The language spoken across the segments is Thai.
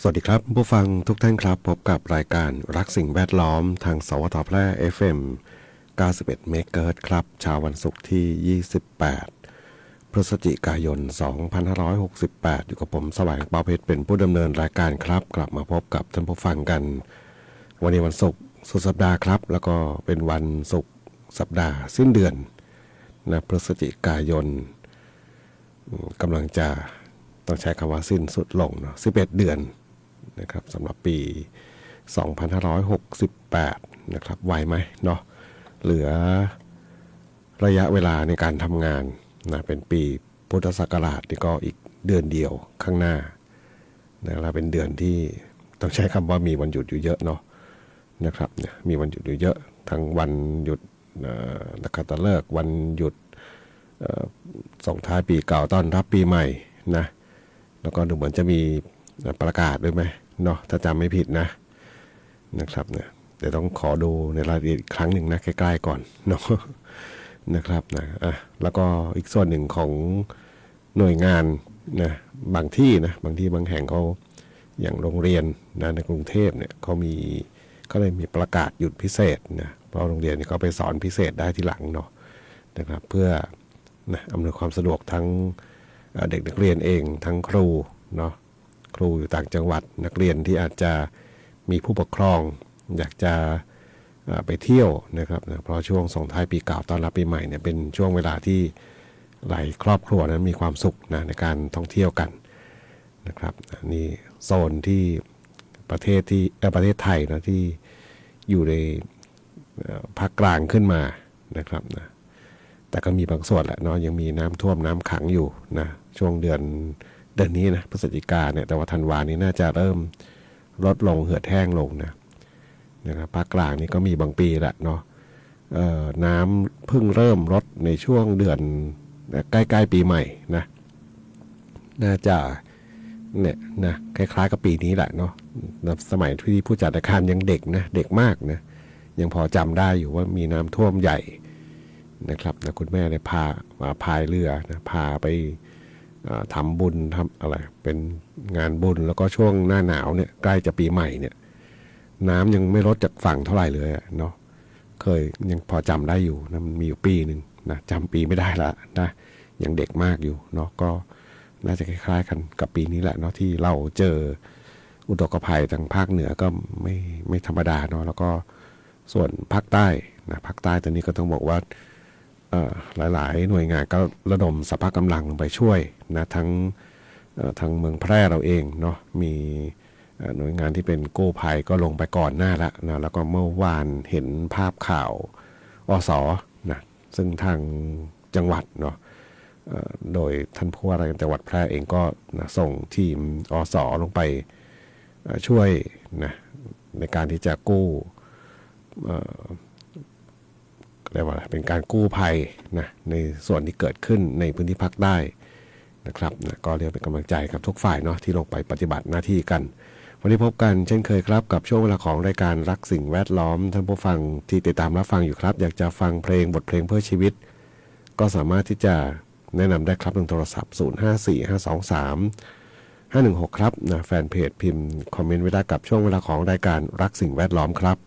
สวัสดีครับผู้ฟังทุกท่านครับพบกับรายการรักสิ่งแวดล้อมทางสวทแพร่ FM 91เมกะเฮิรตซ์ครับเช้าวันศุกร์ที่ 28 พฤศจิกายน 2568 อยู่กับผมแสวงเปาเพชรเป็นผู้ดำเนินรายการครับกลับมาพบกับท่านผู้ฟังกันวันนี้วันศุกร์สุดสัปดาห์ครับแล้วก็เป็นวันศุกร์สัปดาห์สิ้นเดือนนะพฤศจิกายนกำลังจะต้องใช้คำว่าสิ้นสุดลงเนาะ11 เดือนนะครับสำหรับปี 2568 นะครับไวไหมเนาะเหลือระยะเวลาในการทำงานนะเป็นปีพุทธศักราชนี่ก็อีกเดือนเดียวข้างหน้านะครับเป็นเดือนที่ต้องใช้คำว่ามีวันหยุดอยู่เยอะเนาะนะครับเนี่ยมีวันหยุดอยู่เยอะทั้งวันหยุดนักขัตฤกษ์วันหยุดส่งท้ายปีเก่าต้อนรับปีใหม่นะแล้วก็ดูเหมือนจะมีประกาศด้วยไหมเนาะถ้าจำไม่ผิดนะครับเนี่ยเดี๋ยวต้องขอดูในรายละเอียดอีกครั้งหนึ่งนะใกล้ๆก่อนเนาะนะครับนะแล้วก็อีกส่วนหนึ่งของหน่วยงานนะบางที่บางแห่งเขาอย่างโรงเรียนนะในกรุงเทพเนี่ยเขาเลยมีประกาศหยุดพิเศษนะเพราะโรงเรียนนี่เขาไปสอนพิเศษได้ทีหลังเนาะนะครับเพื่อนะอำนวยความสะดวกทั้งเด็กนักเรียนเองทั้งครูเนาะครูอยู่ต่างจังหวัดนักเรียนที่อาจจะมีผู้ปกครองอยากจะไปเที่ยวนะครับเพราะช่วงส่งท้ายปีเก่าต้อนรับปีใหม่เนี่ยเป็นช่วงเวลาที่หลายครอบครัวนั้นมีความสุขนะในการท่องเที่ยวกันนะครับนี่โซนที่ประเทศไทยนะที่อยู่ในภาคกลางขึ้นมานะครับนะแต่ก็มีบางส่วนแหละเนาะยังมีน้ำท่วมน้ำขังอยู่นะช่วงเดือนนี้นะพฤศจิกาเนี่ยแต่ว่าธันวานี้น่าจะเริ่มลดลงเหือดแห้งลงนะครับภาคกลางนี่ก็มีบางปีแหละเนาะน้ำเพิ่งเริ่มลดในช่วงเดือนใกล้ๆปีใหม่นะน่าจะเนี่ยนะคล้ายๆกับปีนี้แหละเนาะสมัยที่ผู้จัดการยังเด็กนะเด็กมากนะยังพอจำได้อยู่ว่ามีน้ำท่วมใหญ่นะครับนะคุณแม่เลยพายเรือนะพาไปทำบุญทำอะไรเป็นงานบุญแล้วก็ช่วงหน้าหนาวเนี่ยใกล้จะปีใหม่เนี่ยน้ำยังไม่ลดจากฝั่งเท่าไหร่เลยเนาะเคยยังพอจำได้อยู่นะมันมีอยู่ปีหนึ่งนะจำปีไม่ได้ละนะยังเด็กมากอยู่เนาะก็น่าจะคล้ายๆกันกับปีนี้แหละเนาะที่เราเจออุทกภัยทางภาคเหนือก็ไม่ธรรมดาเนาะแล้วก็ส่วนภาคใต้นะภาคใต้ตอนนี้ก็ต้องบอกว่าหลายๆหน่วยงานก็ระดมสรรพกำลังลงไปช่วยนะทั้งเมืองแพร่เราเองเนาะมีหน่วยงานที่เป็นกู้ภัยก็ลงไปก่อนหน้าแล้วนะแล้วก็เมื่อวานเห็นภาพข่าวอสนะซึ่งทางจังหวัดเนาะโดยท่านผู้ว่าราชการจังหวัดแพร่เองก็นะส่งทีมอสลงไปช่วยนะในการที่จะกู้เรียกว่าเป็นการกู้ภัยนะในส่วนที่เกิดขึ้นในพื้นที่ภาคใต้นะครับนะก็เรียกเป็นกำลังใจกับทุกฝ่ายเนาะที่ลงไปปฏิบัติหน้าที่กันวันนี้พบกันเช่นเคยครับกับช่วงเวลาของรายการรักสิ่งแวดล้อมท่านผู้ฟังที่ติดตามรับฟังอยู่ครับอยากจะฟังเพลงบทเพลงเพื่อชีวิตก็สามารถที่จะแนะนำได้ครับทางโทรศัพท์054523 516ครับนะแฟนเพจพิมพ์คอมเมนต์ไว้ได้กับช่วงเวลาของรายการรักสิ่งแวดล้อมครับ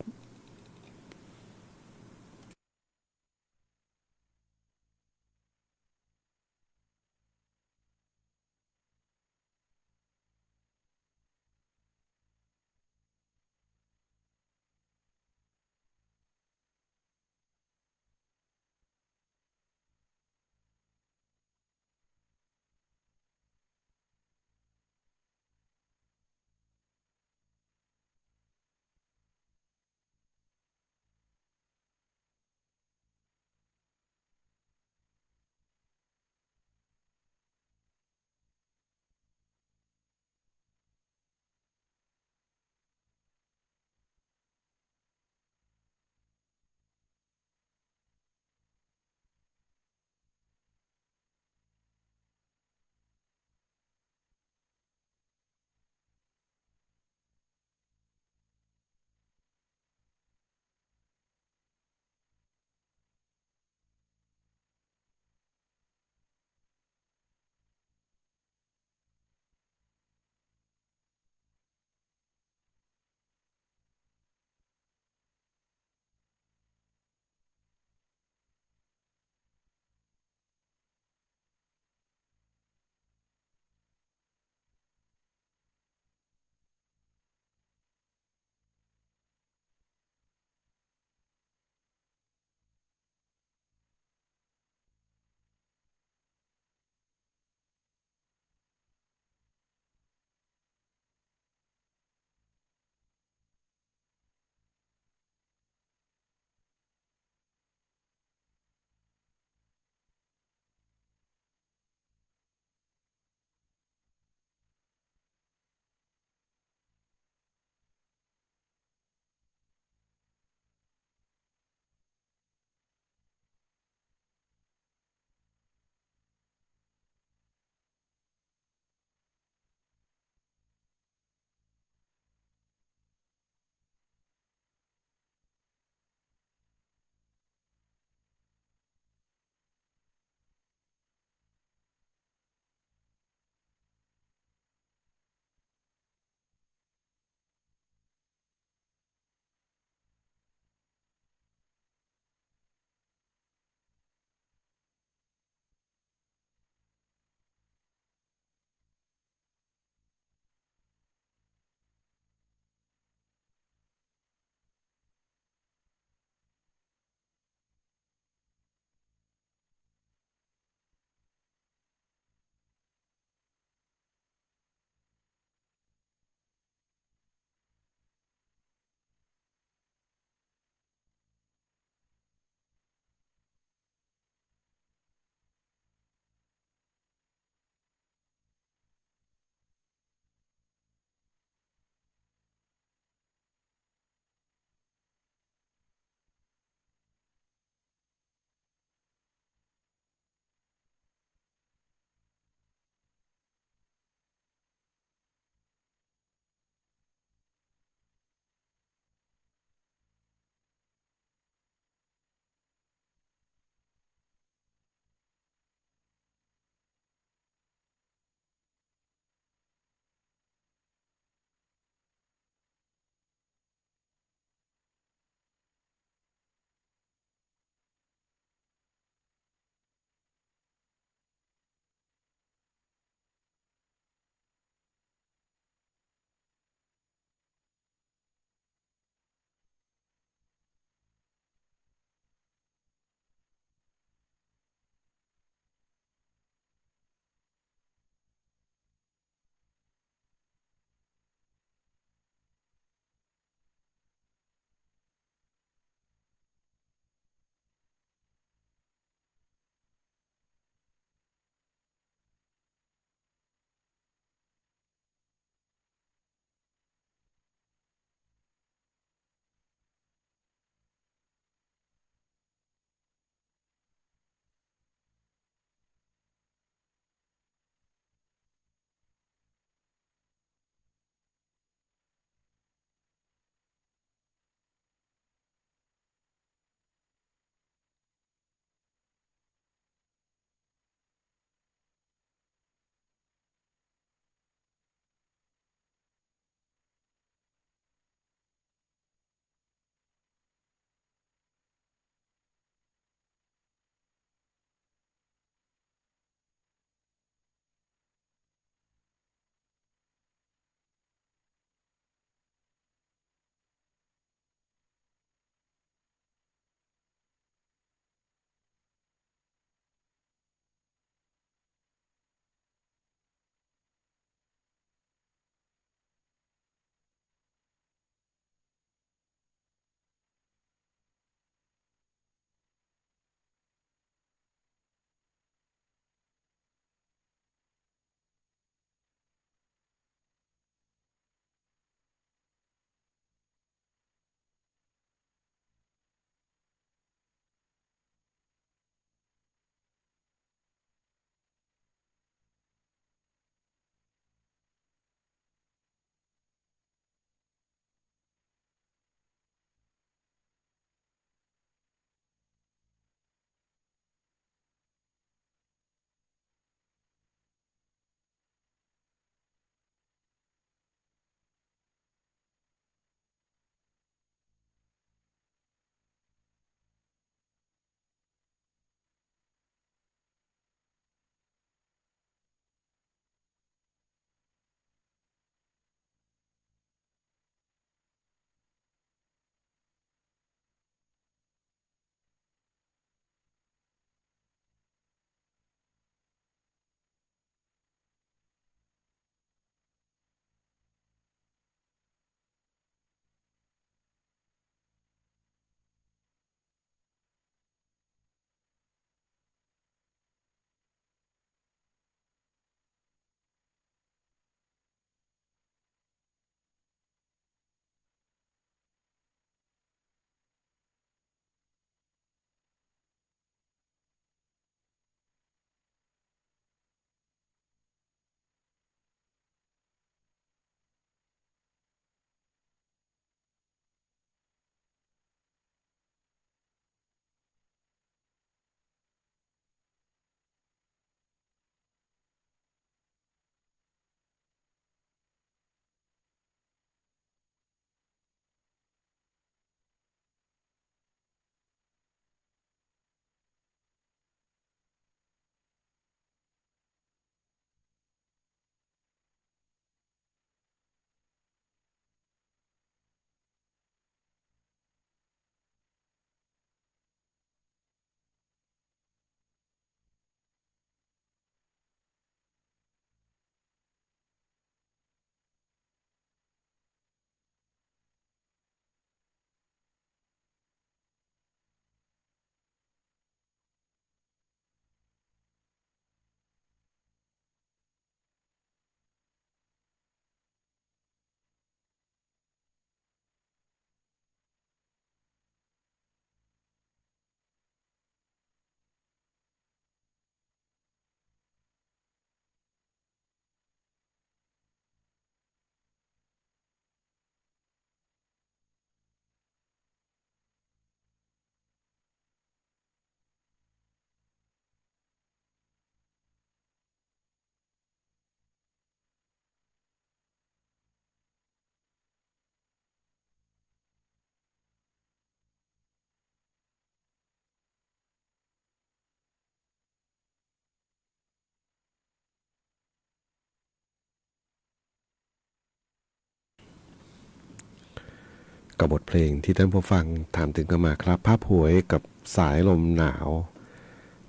กับบทเพลงที่ท่านผู้ฟังถามถึงกันมาครับภาพหวยกับสายลมหนาว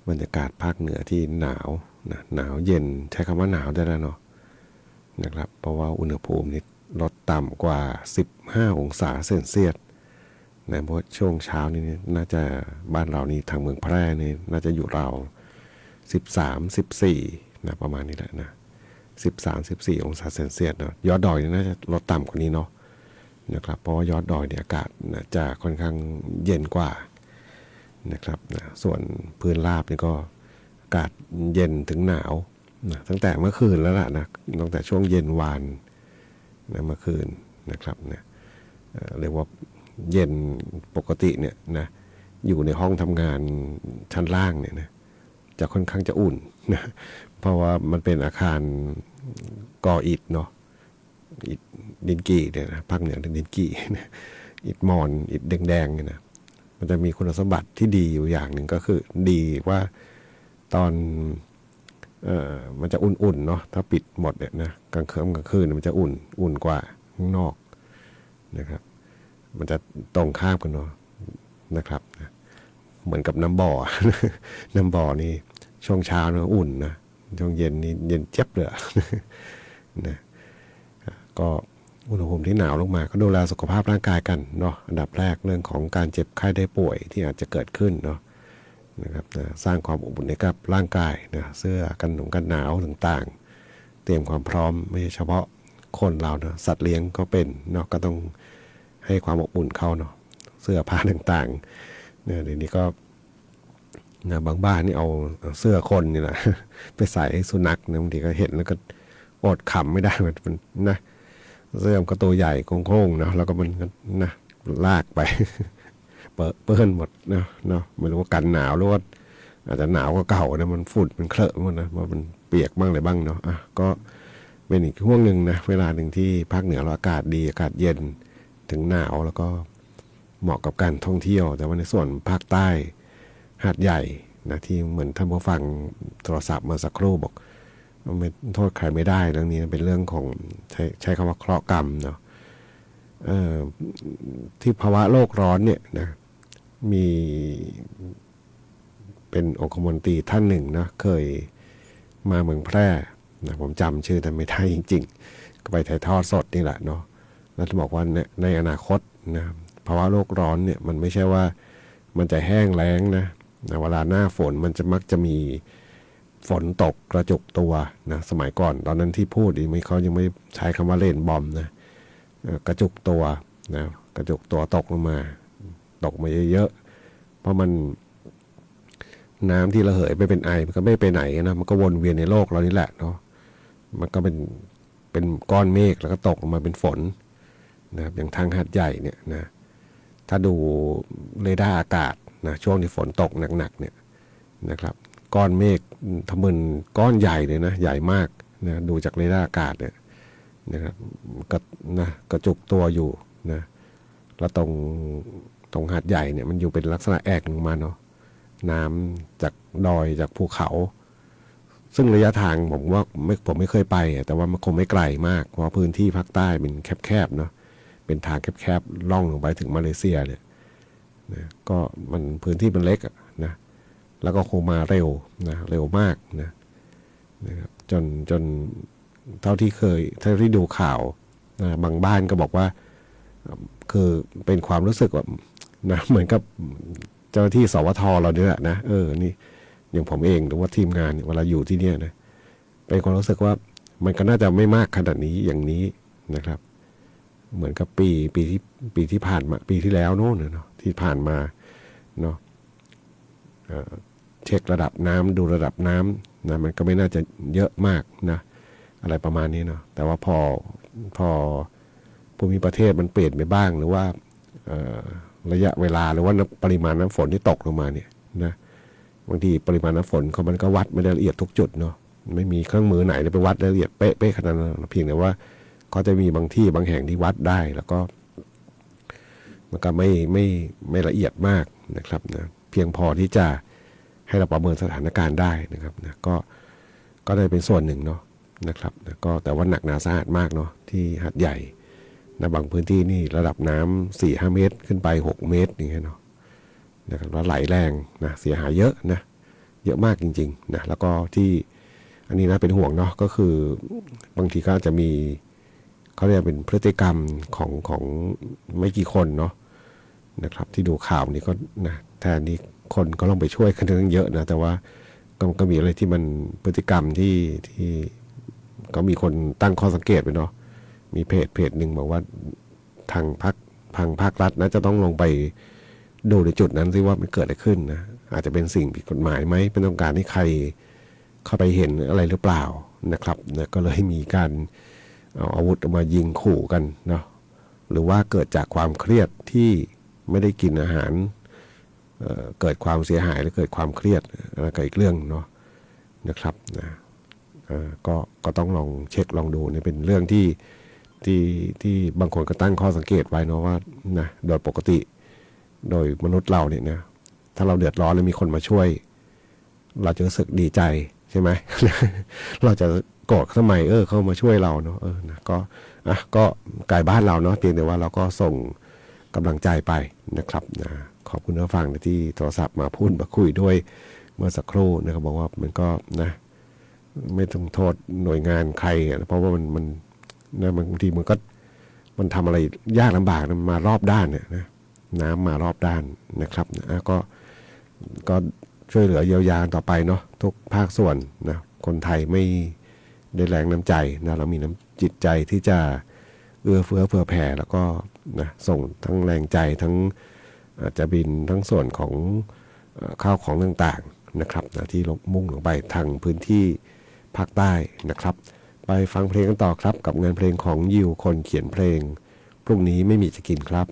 บรรยากาศภาคเหนือที่หนาวนะหนาวเย็นใช้คำว่าหนาวได้แล้วเนาะนะครับเพราะว่าอุณหภูมินี่ลดต่ำกว่า15องศาเซนเซียสนะเพราะช่วงเช้านี้น่าจะบ้านเรานี่ทางเมืองแพร่นี่น่าจะอยู่ราว13-14นะประมาณนี้แหละนะ13-14องศาเซนเซียสเนาะยอดดอยนี่น่าจะลดต่ำกว่านี้เนาะนะครับเพราะว่ายอดดอยเนี่ยอากาศนะจะค่อนข้างเย็นกว่านะครับนะส่วนพื้นราบนี่ก็อากาศเย็นถึงหนาวนะตั้งแต่เมื่อคืนแล้วล่ะนะตั้งแต่ช่วงเย็นวานนะเมื่อคืนนะครับนะเรียกว่าเย็นปกติเนี่ยนะอยู่ในห้องทำงานชั้นล่างเนี่ยนะจะค่อนข้างจะอุ่นนะเพราะว่ามันเป็นอาคารก่ออิฐเนาะอิฐดินกี่เนี่ยนะภาคเหนือดินกี่อิฐมอนอิฐแดงๆเนี่ยนะมันจะมีคุณสมบัติที่ดีอยู่อย่างหนึ่งก็คือดีว่าตอนมันจะอุ่นๆเนาะถ้าปิดหมดเนี่ยนะกลางคืนมันจะอุ่นกว่าข้างนอกนะครับมันจะตรงข้ามกันเนาะนะครับเหมือนกับน้ำบ่อ น้ำบ่อนี่ช่วงเช้าเนี่ยอุ่นนะช่วงเย็นนี่เย็นเจ็บเลย นะก็อุณหภูมิที่หนาวลงมาก็ดูแลสุขภาพร่างกายกันเนาะอันดับแรกเรื่องของการเจ็บไข้ได้ป่วยที่อาจจะเกิดขึ้นเนาะนะครับสร้างความอบอุ่นให้กับร่างกายนะเสื้อกันหนาวต่างๆเตรียมความพร้อมไม่ใช่เฉพาะคนเราเนาะสัตว์เลี้ยงก็เป็นเนาะก็ต้องให้ความอบอุ่นเขาเนาะเสื้อผ้าต่างๆเนี่ยเดี๋ยวนี้ก็นะบางบ้านนี่เอาเสื้อคนนี่แหละ ไปใส่ให้สุนัขนะบางทีก็เห็นแล้วก็อดขำไม่ได้มันนะเสื้อมันก็ตัวใหญ่โค้งๆนะแล้วก็มันนะลากไป เปื้อนหมดเนาะไม่รู้ว่ากันหนาวหรือว่าอาจจะหนาวกว่าเก่านะมันฝุ่นมันเคลอะหมดนะว่ามันเปียกบ้างอะไรบ้างเนาะก็เป็นอีกช่วงหนึ่งนะเวลาหนึ่งที่ภาคเหนือเราอากาศดีอากาศเย็นถึงหนาวแล้วก็เหมาะกับการท่องเที่ยวแต่ว่าในส่วนภาคใต้หาดใหญ่นะที่เหมือนท่านผู้ฟังโทรศัพท์เมื่อสักครู่บอกไม่โทษใครไม่ได้เรื่องนี้เป็นเรื่องของใช้คำว่าเคราะห์กรรมเนาะที่ภาวะโลกร้อนเนี่ยนะมีเป็นองคมนตรีท่านหนึ่งนะเคยมาเมืองแพร่นะผมจำชื่อแต่ไม่ได้จริงๆก็ไปถ่ายทอดสดนี่แหละเนาะแล้วจะบอกว่าในอนาคตนะภาวะโลกร้อนเนี่ยมันไม่ใช่ว่ามันจะแห้งแล้งนะเวลาหน้าฝนมันจะมักจะมีฝนตกกระจุกตัวนะสมัยก่อนตอนนั้นที่พูดไม่เขายังไม่ใช้คำว่าเล่นบอมนะกระจุกตัวนะกระจุกตัวตกลงมาเยอะๆเพราะมันน้ำที่ระเหยไปเป็นไอมันก็ไม่ไปไหนนะมันก็วนเวียนในโลกเรานี่แหละเนาะมันก็เป็นก้อนเมฆแล้วก็ตกลงมาเป็นฝนนะครับอย่างทางหาดใหญ่เนี่ยนะถ้าดูเรดาร์อากาศนะช่วงที่ฝนตกหนักๆเนี่ยนะครับก้อนเมฆทะมึนก้อนใหญ่เลยนะใหญ่มากนะดูจากเรดาร์อากาศเนี่ยนะครับก็นะกระจุกตัวอยู่นะแล้วตรงหาดใหญ่เนี่ยมันอยู่เป็นลักษณะแอกลงมาเนาะน้ำจากดอยจากภูเขาซึ่งระยะทางผมไม่เคยไปแต่ว่ามันคงไม่ไกลมากเพราะพื้นที่ภาคใต้เป็นแคบๆเนาะเป็นทางแคบๆล่องลงไปถึงมาเลเซียเนี่ยนะก็มันพื้นที่มันเล็กนะแล้วก็คงมาเร็วมากนะครับจนเท่าที่ดูข่าวนะบางบ้านก็บอกว่าคือเป็นความรู้สึกว่านะเหมือนกับเจ้าหน้าที่สวทเราเนี่ยแหละนะนี่อย่างผมเองหรือว่าทีมงานเวลาอยู่ที่เนี่ยนะเป็นความรู้สึกว่ามันก็น่าจะไม่มากขนาดนี้อย่างนี้นะครับเหมือนกับปีที่ผ่านมาปีที่แล้วโน่นเนาะที่ผ่านมาเนาะเช็คระดับน้ำดูระดับน้ำนะมันก็ไม่น่าจะเยอะมากนะอะไรประมาณนี้เนาะแต่ว่าพอภูมิประเทศมันเปลี่ยนไปบ้างหรือว่าระยะเวลาหรือว่าปริมาณน้ำฝนที่ตกลงมาเนี่ยนะบางทีปริมาณน้ำฝนมันก็วัดไม่ได้ละเอียดทุกจุดเนาะไม่มีเครื่องมือไหนไปวัดละเอียดเป๊ะขนาดนั้นเพียงแต่ว่าเขาจะมีบางที่บางแห่งที่วัดได้แล้วก็มันก็ไม่ละเอียดมากนะครับนะเพียงพอที่จะให้เราประเมินสถานการณ์ได้นะครับนะก็ได้เป็นส่วนหนึ่งเนาะนะครับนะก็แต่ว่าหนักหนาสาหัสมากเนาะที่หาดใหญ่ นะบางพื้นที่นี่ระดับน้ำ4-5 เมตรขึ้นไป6 เมตรอย่างเงี้ยเนาะนะครับแล้วไหลแรงนะเสียหายเยอะนะเยอะมากจริงๆนะแล้วก็ที่อันนี้นะเป็นห่วงเนาะก็คือบางทีก็จะมีเขาเรียกเป็นพฤติกรรมของไม่กี่คนเนาะนะครับที่ดูข่าวนี้ก็นะแทนนี้คนก็ลงไปช่วยกันทั้งเยอะนะแต่ว่าก็มีอะไรที่มันพฤติกรรมที่ก็มีคนตั้งข้อสังเกตไปเนาะมีเพจหนึ่งบอกว่าทางภาครัฐนะจะต้องลงไปดูในจุดนั้นซิว่ามันเกิดอะไรขึ้นนะอาจจะเป็นสิ่งผิดกฎหมายไหมเป็นต้องการให้ใครเข้าไปเห็นอะไรหรือเปล่านะครับนะก็เลยมีการเอาอาวุธมายิงขู่กันเนาะหรือว่าเกิดจากความเครียดที่ไม่ได้กินอาหารเกิดความเสียหายหรือเกิดความเครียดอะไรก็อีกเรื่องเนาะนะครับนะก็ต้องลองเช็คลองดูนี่เป็นเรื่องที่บางคนก็ตั้งข้อสังเกตไว้เนาะว่านะโดยปกติโดยมนุษย์เราเนี่ยนะถ้าเราเดือดร้อนแล้วมีคนมาช่วยเราจะรู้สึกดีใจใช่ไหม เราจะโกรธทำไมเขามาช่วยเราเนาะนะก็ไกลบ้านเราเนาะเพียงแต่ว่าเราก็ส่งกำลังใจไปนะครับนะขอบคุณผู้ฟังที่โทรศัพท์มาพูดมาคุยด้วยเมื่อสักครู่นะครับบอกว่ามันก็นะไม่ต้องโทษหน่วยงานใครเพราะว่ามันนะบางทีมันทำอะไรยากลำบากนะมารอบด้านเนี่ยนะน้ำมารอบด้านนะครับนะก็ช่วยเหลือเยียวยาต่อไปเนาะทุกภาคส่วนนะคนไทยไม่ได้แรงน้ำใจนะเรามีน้ำจิตใจที่จะเอื้อเฟื้อเผื่อแผ่แล้วก็นะส่งทั้งแรงใจทั้งอาจจะบินทั้งส่วนของข้าวของต่างๆนะครับนะที่มุ่งลงไปทางพื้นที่ภาคใต้นะครับไปฟังเพลงกันต่อครับกับงานเพลงของยิวคนเขียนเพลงพรุ่งนี้ไม่มีจะกินครับ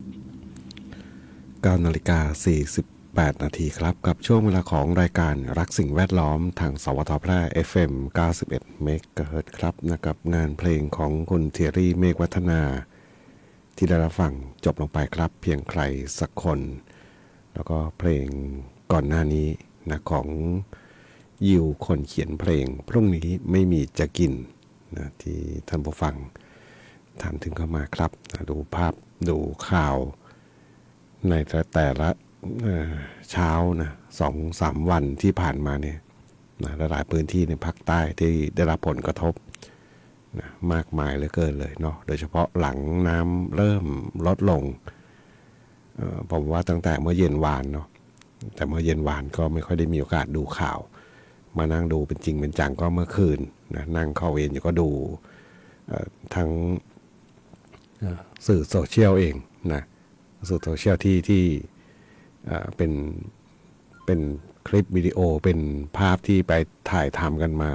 9 นาฬิกา 48 นาทีครับกับช่วงเวลาของรายการรักสิ่งแวดล้อมทางสวทแพร่ FM 91 เมกะเฮิรตซ์ครับนะกับงานเพลงของคุณเทียรี่เมฆวัฒนาที่ได้รับฟังจบลงไปครับเพียงใครสักคนแล้วก็เพลงก่อนหน้านี้นะของยิวคนเขียนเพลงพรุ่งนี้ไม่มีจะกินนะที่ท่านผู้ฟังถามถึงเข้ามาครับนะดูภาพดูข่าวในแต่ละเช้านะ2-3 วันที่ผ่านมาเนี่ยนะหลายพื้นที่ในภาคใต้ที่ได้รับผลกระทบนะมากมายเหลือเกินเลยเนาะโดยเฉพาะหลังน้ำเริ่มลดลงผมว่าตั้งแต่เมื่อเย็นวานเนาะแต่เมื่อเย็นวานก็ไม่ค่อยได้มีโอกาสดูข่าวมานั่งดูเป็นจริงเป็นจังก็เมื่อคืนนะนั่งเข้าเวรอยู่ก็ดูทั้งสื่อโซเชียลเองนะสื่อโซเชียลที่เป็นคลิปวิดีโอเป็นภาพที่ไปถ่ายทำกันมา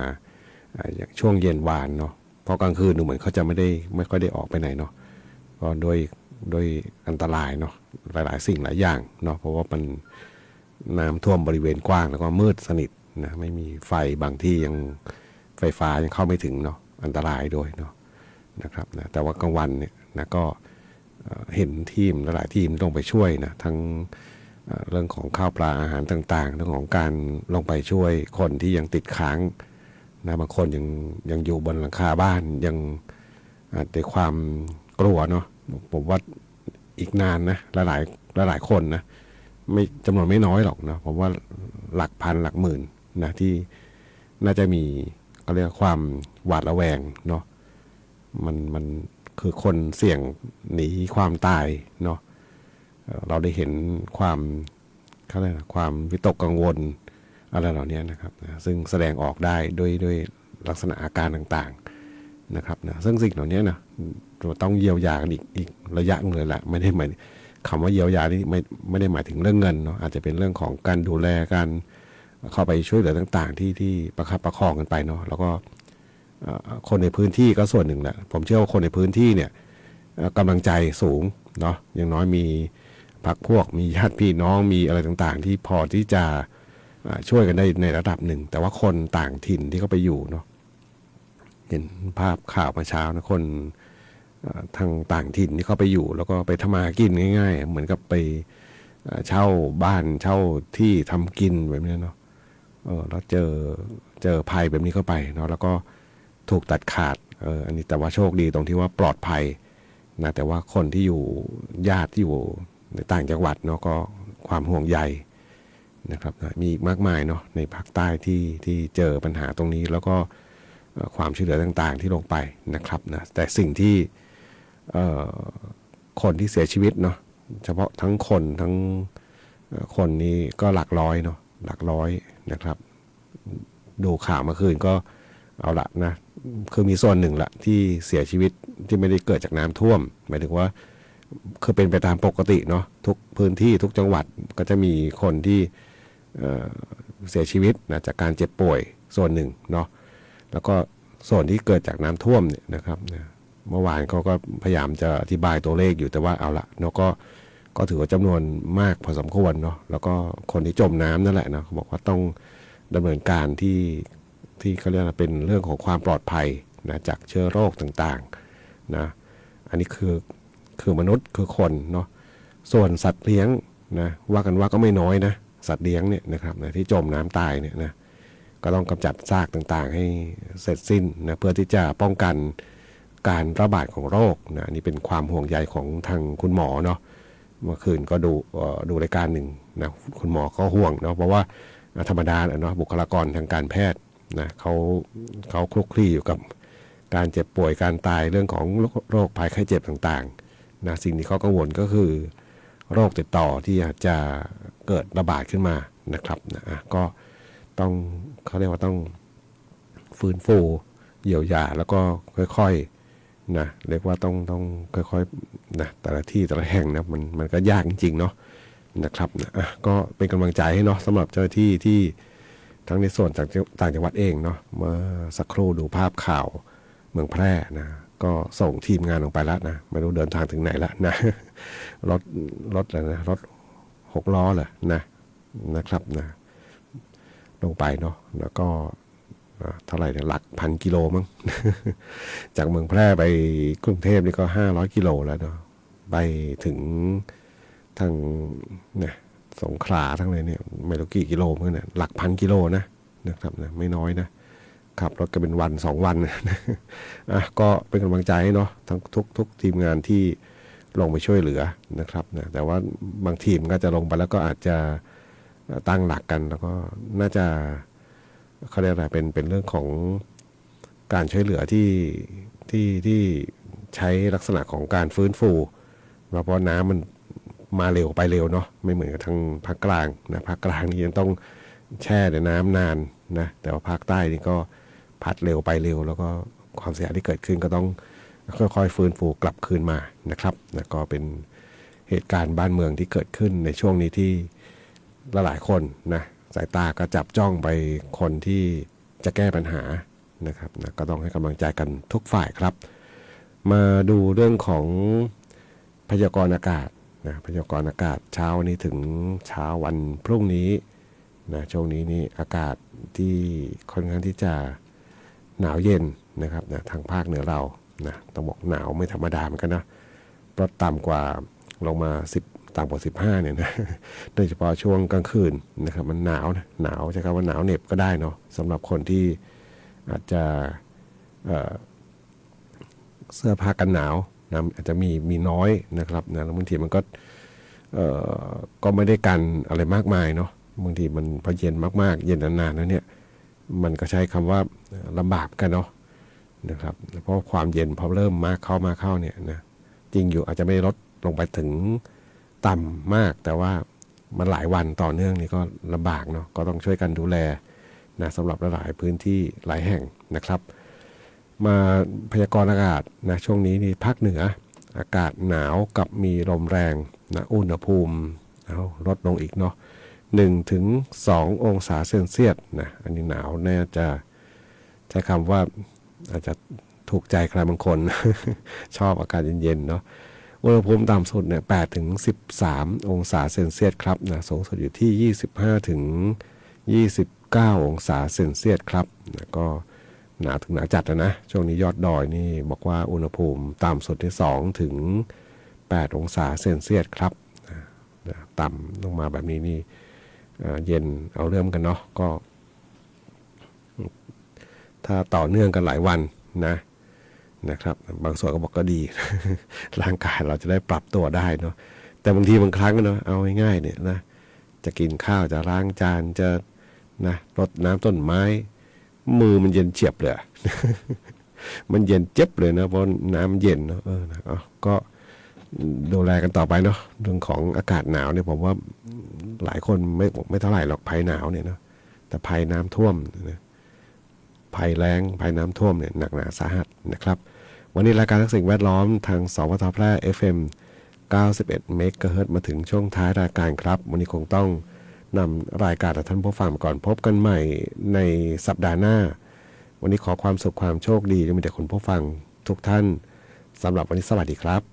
อย่างช่วงเย็นวานเนาะเพราะกลางคืนดูเหมือนเขาจะไม่ค่อยได้ออกไปไหนเนาะก็โดยอันตรายเนาะหลายสิ่งหลายอย่างเนาะเพราะว่ามันน้ำท่วมบริเวณกว้างแล้วก็มืดสนิทนะไม่มีไฟบางที่ยังไฟฟ้ายังเข้าไม่ถึงเนาะอันตรายด้วยเนาะนะครับนะแต่ว่ากลางวันเนี่ยนะก็เห็นทีมหลายทีมลงไปช่วยนะทั้งเรื่องของข้าวปลาอาหารต่างๆเรื่องของการลงไปช่วยคนที่ยังติดค้างนะบางคนยังอยู่บนหลังคาบ้านยังด้วยความกลัวเนาะผมว่าอีกนานนะหลายคนนะไม่จำนวนไม่น้อยหรอกนะผมว่าหลักพันหลักหมื่นนะที่น่าจะมีก็เรียกความหวาดระแวงเนาะมันคือคนเสี่ยงหนีความตายเนาะเราได้เห็นความเขาเรียกความวิตกกังวลอะไรเหล่านี้นะครับนะซึ่งแสดงออกได้ด้วยลักษณะอาการต่างๆนะครับนะซึ่งสิ่งเหล่านี้นะเราต้องเยียวยากันอีกระยะนึงเลยแหละไม่ได้หมายคำว่าเยียวยานี่ไม่ได้หมายถึงเรื่องเงินเนาะอาจจะเป็นเรื่องของการดูแลการเข้าไปช่วยเหลือต่างๆที่ประคับประคองกันไปเนาะแล้วก็คนในพื้นที่ก็ส่วนหนึ่งแหละผมเชื่อว่าคนในพื้นที่เนี่ยกำลังใจสูงเนาะอย่างน้อยมีพรรคพวกมีญาติพี่น้องมีอะไรต่างๆที่พอที่จะช่วยกันได้ในระดับหนึ่งแต่ว่าคนต่างถิ่นที่เขาไปอยู่เนาะเห็นภาพข่าวเมื่อเช้านะคนทางต่างถิ่นที่เขาไปอยู่แล้วก็ไปทำมากินง่ายๆเหมือนกับไปเช่าบ้านเช่าที่ทำกินแบบนี้เนาะแล้วเจอภัยแบบนี้เข้าไปเนาะแล้วก็ถูกตัดขาดอันนี้แต่ว่าโชคดีตรงที่ว่าปลอดภัยนะแต่ว่าคนที่อยู่ญาติที่อยู่ในต่างจังหวัดเนาะก็ความห่วงใยนะครับมีอีกมากมายเนาะในภาคใต้ที่เจอปัญหาตรงนี้แล้วก็ความช่วยเหลือต่างๆที่ลงไปนะครับนะแต่สิ่งที่คนที่เสียชีวิตเนาะเฉพาะทั้งคนนี้ก็หลักร้อยเนาะหลักร้อยนะครับดูข่าวเมื่อคืนก็เอาละนะคือมีส่วนหนึ่งละที่เสียชีวิตที่ไม่ได้เกิดจากน้ำท่วมหมายถึงว่าคือเป็นไปตามปกติเนาะทุกพื้นที่ทุกจังหวัดก็จะมีคนที่เสียชีวิตนะจากการเจ็บป่วยส่วนหนึ่งเนาะแล้วก็ส่วนที่เกิดจากน้ำท่วมเนี่ยนะครับเมื่อวานเขาก็พยายามจะอธิบายตัวเลขอยู่แต่ว่าเอาละเนาะก็ถือว่าจำนวนมากพอสมควรเนาะแล้วก็คนที่จมน้ำนั่นแหละนะเขาบอกว่าต้องดำเนินการที่เขาเรียกว่าเป็นเรื่องของความปลอดภัยนะจากเชื้อโรคต่างๆนะอันนี้คือมนุษย์คือคนเนาะส่วนสัตว์เลี้ยงนะว่ากันว่าก็ไม่น้อยนะสัตว์เลี้ยงเนี่ยนะครับนะที่จมน้ำตายเนี่ยนะก็ต้องกำจัดซากต่างๆให้เสร็จสิ้นนะเพื่อที่จะป้องกันการระบาดของโรคนะนี่เป็นความห่วงใยของทางคุณหมอเนาะเมื่อคืนก็ดูรายการหนึ่งนะคุณหมอก็ห่วงเนาะเพราะว่าธรรมดาเนาะบุคลากรทางการแพทย์นะเขาคลุกคลีอยู่กับการเจ็บป่วยการตายเรื่องของโรคภัยไข้เจ็บต่างๆนะสิ่งที่เขากังวลก็คือโรคติดต่อที่อาจจะเกิดระบาดขึ้นมานะครับนะก็ต้องเขาเรียกว่าต้องฟื้นฟูเยียวยาแล้วก็ค่อยๆนะเรียกว่าต้องค่อยๆนะแต่ละที่แต่ละแห่งนะมันก็ยากจริงๆเนาะนะครับนะก็เป็นกำลังใจให้เนาะสำหรับเจ้าหน้าที่ทั้งในส่วนจากต่างจังหวัดเองเนาะเมื่อสักครู่ดูภาพข่าวเมืองแพร่นะก็ส่งทีมงานลงไปแล้วนะไม่รู้เดินทางถึงไหนแล้วนะ รถรถอะไรนะรถ6 ล้อเหรอนะครับลงไปเนาะแล้วก็เท่าไหร่เนี่ยหลักพันกิโลมั้ง จากเมืองแพร่ไปกรุงเทพนี่ก็500 กิโลแล้วเนาะไปถึงทางเนี่ยสงขลาทั้งเลยเนี่ยไม่รู้กี่กิโลเหมือนกันเนี่ยหลักพันกิโลนะครับไม่น้อยนะขับรถกันเป็นวัน2 วันก็เป็นกำลังใจให้เนาะทั้งทุกทีมงานที่ลงไปช่วยเหลือนะครับนะแต่ว่าบางทีมก็จะลงไปแล้วก็อาจจะตั้งหลักกันแล้วก็น่าจะเขาเรียกอะไรเป็นเรื่องของการช่วยเหลือที่ใช้ลักษณะของการฟื้นฟูเพราะน้ำมันมาเร็วไปเร็วเนาะไม่เหมือนกับทางภาคกลางนะภาคกลางนี่ยังต้องแช่ในน้ำนานนะแต่ว่าภาคใต้นี่ก็พัดเร็วไปเร็วแล้วก็ความเสียหายที่เกิดขึ้นก็ต้องค่อยๆฟื้นฟูกลับคืนมานะครับนะก็เป็นเหตุการณ์บ้านเมืองที่เกิดขึ้นในช่วงนี้ที่หลายคนนะสายตาก็จับจ้องไปคนที่จะแก้ปัญหานะครับนะก็ต้องให้กำลังใจกันทุกฝ่ายครับมาดูเรื่องของพยากรณ์อากาศนะพยากรณ์อากาศเช้านี้ถึงเช้าวันพรุ่งนี้นะช่วงนี้นี่อากาศที่ค่อนข้างที่จะหนาวเย็นนะครับนะทางภาคเหนือเรานะต้องบอกหนาวไม่ธรรมดาเหมือนกันนะเพราะต่ำกว่าลงมาต่ำกว่า15เนี่ยนะโดยเฉพาะช่วงกลางคืนนะครับมันหนาวใช่ครับว่าหนาวเหน็บก็ได้เนาะสำหรับคนที่อาจจะเสื้อผ้ากันหนาวนะอาจจะมีน้อยนะครับนะแล้วบางทีมันก็ไม่ได้กันอะไรมากมายเนาะบางทีมันพอเย็นมากๆเย็นนานๆแล้วเนี่ยมันก็ใช้คำว่าลำบากกันเนาะนะครับเพราะความเย็นพอเริ่มมากเข้าเนี่ยนะจริงอยู่อาจจะไม่ลดลงไปถึงต่ำมากแต่ว่ามันหลายวันต่อเนื่องนี่ก็ลำบากเนาะก็ต้องช่วยกันดูแลนะสำหรับหลายพื้นที่หลายแห่งนะครับมาพยากรณ์อากาศนะช่วงนี้นี่ภาคเหนืออากาศหนาวกับมีลมแรงนะอุณหภูมิลดลงอีกเนาะ1-2 องศาเซลเซียสนะอันนี้หนาวแน่จะใช้คำว่าอาจจะถูกใจใครบางคน ชอบอากาศเย็นๆเนาะอุณหภูมิต่ำสุดเนี่ย8-13 องศาเซลเซียสครับนะสูงสุดอยู่ที่25-29 องศาเซลเซียสครับนะก็หนาวถึงหนาวจัดนะช่วงนี้ยอดดอยนี่บอกว่าอุณหภูมิต่ำสุดที่2-8 องศาเซลเซียสครับนะต่ำลงมาแบบนี้นี่เย็นเอาเริ่มกันเนาะก็ถ้าต่อเนื่องกันหลายวันนะครับบางส่วนก็บอกก็ดี ร่างกายเราจะได้ปรับตัวได้เนาะแต่บางทีบางครั้งเนาะเอาง่ายๆเนี่ยนะจะกินข้าวจะล้างจานจะนะรดน้ำต้นไม้มือมันเย็นเฉียบเลย มันเย็นเจ็บเลยนะเพราะน้ำเย็นเนาะก็ดูแลกันต่อไปเนาะเรื่องของอากาศหนาวเนี่ยผมว่าหลายคนไม่เท่าไหร่หรอกภัยหนาวเนี่ยเนาะแต่ภัยน้ำท่วมนะภัยแล้งภัยน้ำท่วมเนี่ยหนักหนาสาหัสนะครับวันนี้รายการทักสิ่งแวดล้อมทางสวทแพร่ FM 91 เมกะเฮิรตซ์มาถึงช่วงท้ายรายการครับวันนี้คงต้องนำรายการกับท่านผู้ฟังก่อนพบกันใหม่ในสัปดาห์หน้าวันนี้ขอความสุขความโชคดีจะมีแต่คุณผู้ฟังทุกท่านสำหรับวันนี้สวัสดีครับ